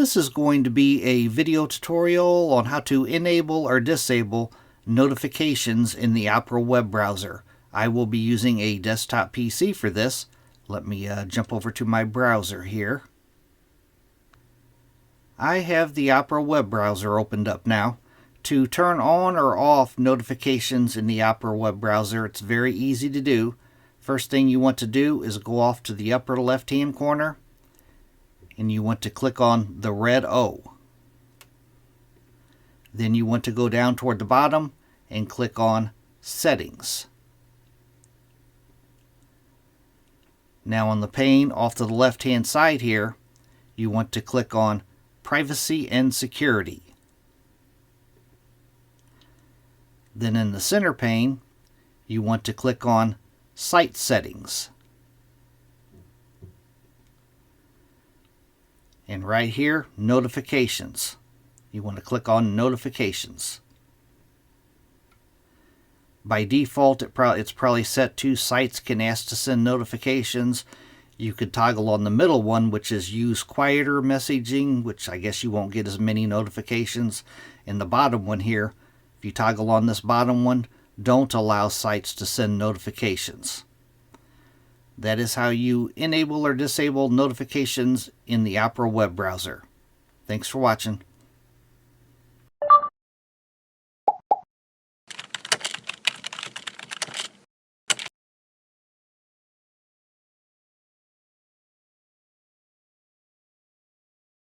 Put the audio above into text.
This is going to be a video tutorial on how to enable or disable notifications in the Opera web browser. I will be using a desktop PC for this. Let me jump over to my browser here. I have the Opera web browser opened up now. To turn on or off notifications in the Opera web browser, it's very easy to do. First thing you want to do is go off to the upper left-hand corner, and you want to click on the red O. Then you want to go down toward the bottom and click on Settings. Now on the pane off to the left-hand side here, you want to click on Privacy and Security. Then in the center pane, you want to click on Site Settings. And right here, Notifications. You want to click on Notifications. By default, it's probably set to Sites can ask to send notifications. You could toggle on the middle one, which is Use Quieter Messaging, which I guess you won't get as many notifications. And the bottom one here, if you toggle on this bottom one, don't allow sites to send notifications. That is how you enable or disable notifications in the Opera web browser. Thanks for watching.